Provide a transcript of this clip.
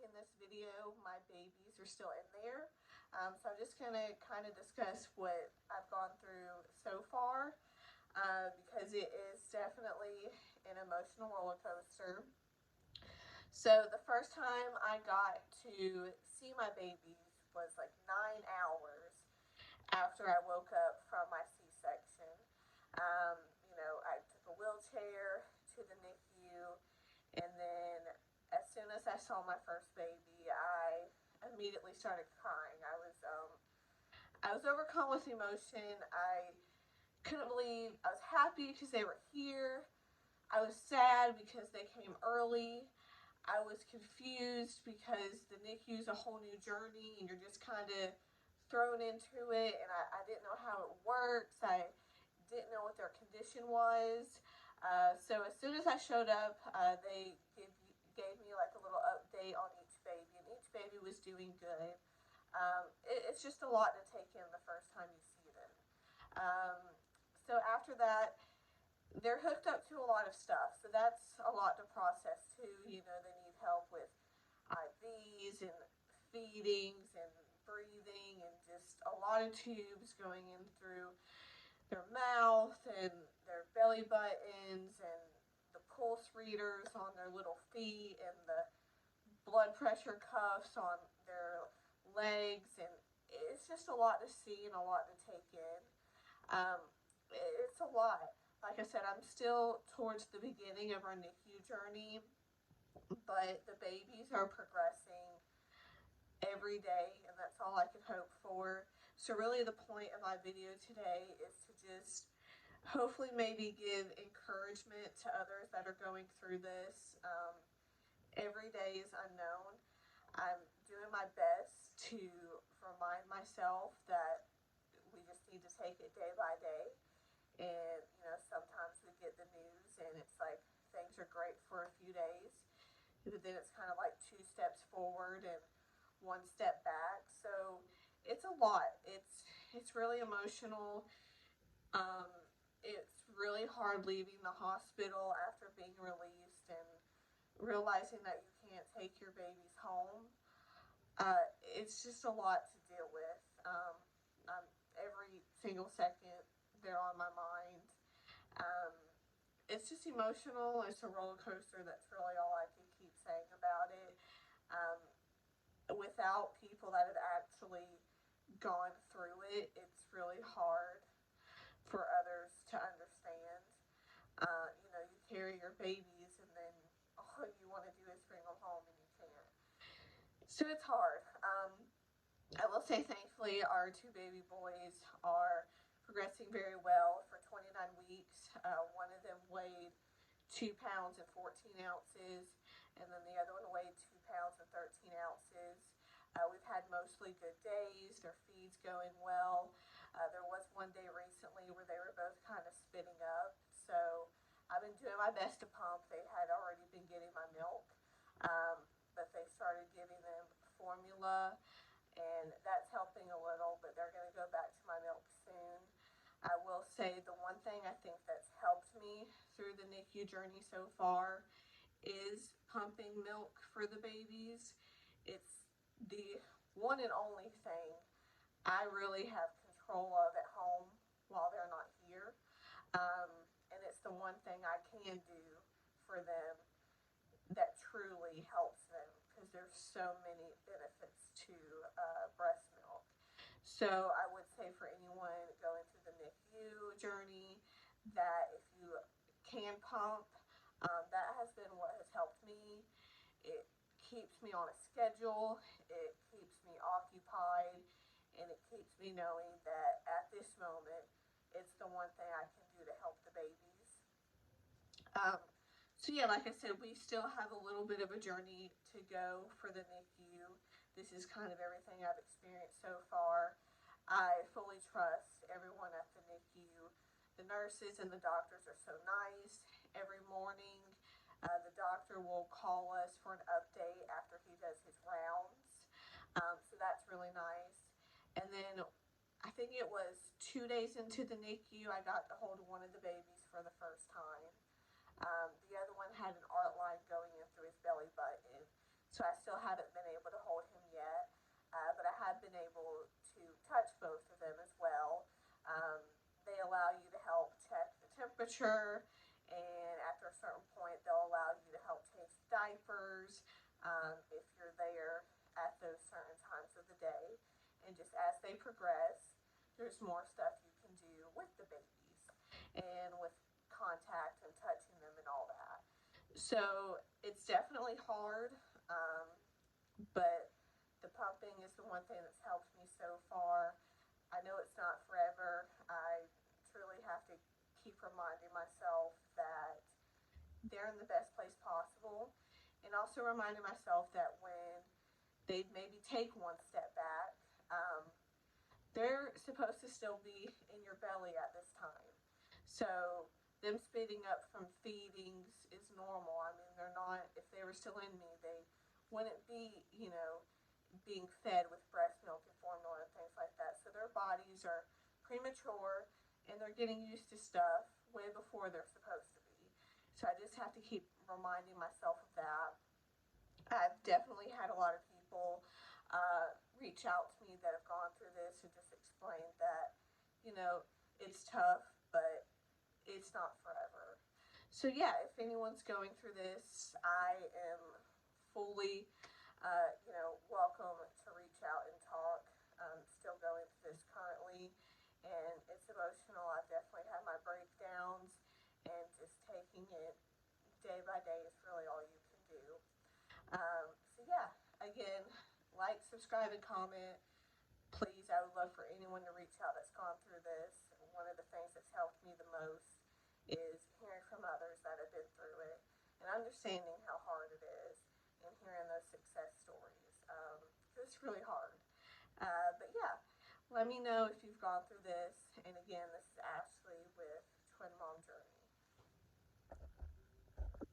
making this video, my babies are still in there. So I'm just going to kind of discuss what I've gone through so far because it is definitely an emotional roller coaster. So the first time I got to see my babies was like 9 hours after I woke up from my C-section. I took a wheelchair to the NICU, and then as soon as I saw my first baby, I immediately started crying. I was overcome with emotion. I couldn't believe I was happy because they were here. I was sad because they came early. I was confused because the NICU is a whole new journey and you're just kind of thrown into it, and I didn't know how it works. I didn't know what their condition was. So as soon as I showed up, they gave me like a little update on each baby, and each baby was doing good. It's just a lot to take in the first time you see them. Um, so after that, they're hooked up to a lot of stuff, so that's a lot to process too. They need help with IVs and feedings and breathing and just a lot of tubes going in through their mouth and their belly buttons and the pulse readers on their little feet and the blood pressure cuffs on their legs, and it's just a lot to see and a lot to take in. Um, it's a lot. Like I said, I'm still towards the beginning of our NICU journey, but the babies are progressing every day, and that's all I can hope for. So really the point of my video today is to just hopefully maybe give encouragement to others that are going through this. Every day is unknown. I'm doing my best to remind myself that we just need to take it day by day. And, sometimes we get the news and it's like things are great for a few days, but then it's kind of like 2 steps forward and 1 step back. So it's a lot. It's really emotional. Um, it's really hard leaving the hospital after being released and realizing that you can't take your babies home. It's just a lot to deal with. Every single second they're on my mind. Um, it's just emotional. It's a roller coaster. That's really all I can keep saying about it. Um, Without people that have actually gone through it, it's really hard for others to understand. You carry your babies and then all you want to do is bring them home and you can't. So it's hard. I will say thankfully our 2 baby boys are progressing very well for 29 weeks. One of them weighed 2 pounds and 14 ounces, and then the other one weighed 2 pounds and 13 ounces. We've had mostly good days. Their feed's going well. There was one day recently where they were both kind of spitting up, so I've been doing my best to pump. They had already been getting my milk, but they started giving them formula, and that's helping a little, but they're going to go back to my milk soon. I will say the one thing I think that's helped me through the NICU journey so far is pumping milk for the babies. It's the one and only thing I really have control of at home while they're not here. Um, and it's the one thing I can do for them that truly helps them, because there's so many benefits to breast milk. So I would say for anyone going through the NICU journey that if you can pump, that has been what has helped me. It keeps me on a schedule, it keeps me occupied, and it keeps me knowing that at this moment it's the one thing I can do to help the babies. Um, so yeah, like I said, we still have a little bit of a journey to go for the NICU. This is kind of everything I've experienced so far. I fully trust everyone at the NICU. The nurses and the doctors are so nice. Every morning, the doctor will call us for an update after he does his rounds. So that's really nice. And then I think it was 2 days into the NICU, I got to hold one of the babies for the first time. The other one had an art line going in through his belly button, so I still haven't been been able to touch both of them as well. Um, they allow you to help check the temperature, and after a certain point, they'll allow you to help change diapers if you're there at those certain times of the day. And just as they progress, there's more stuff you can do with the babies and with contact and touching them and all that. So it's definitely hard, um, but the pumping is the one thing that's helped me so far. I know it's not forever. I truly have to keep reminding myself that they're in the best place possible, and also reminding myself that when they maybe take one step back, they're supposed to still be in your belly at this time. So them speeding up from feedings is normal. I mean, they're not, if they were still in me, they wouldn't be, being fed with breast milk and formula and things like that. So their bodies are premature and they're getting used to stuff way before they're supposed to be. So I just have to keep reminding myself of that. I've definitely had a lot of people reach out to me that have gone through this and just explained that, it's tough, but it's not forever. So, yeah, if anyone's going through this, I am fully, welcome to reach out and talk. I'm still going through this currently, and it's emotional. I've definitely had my breakdowns, and just taking it day by day is really all you can do. So yeah, again, like, subscribe, and comment. Please, I would love for anyone to reach out that's gone through this. One of the things that's helped me the most is hearing from others that have been through it and understanding how hard it is and hearing those success stories. It's really hard. But yeah, let me know if you've gone through this. And again, this is Ashley with Twin Mom Journey.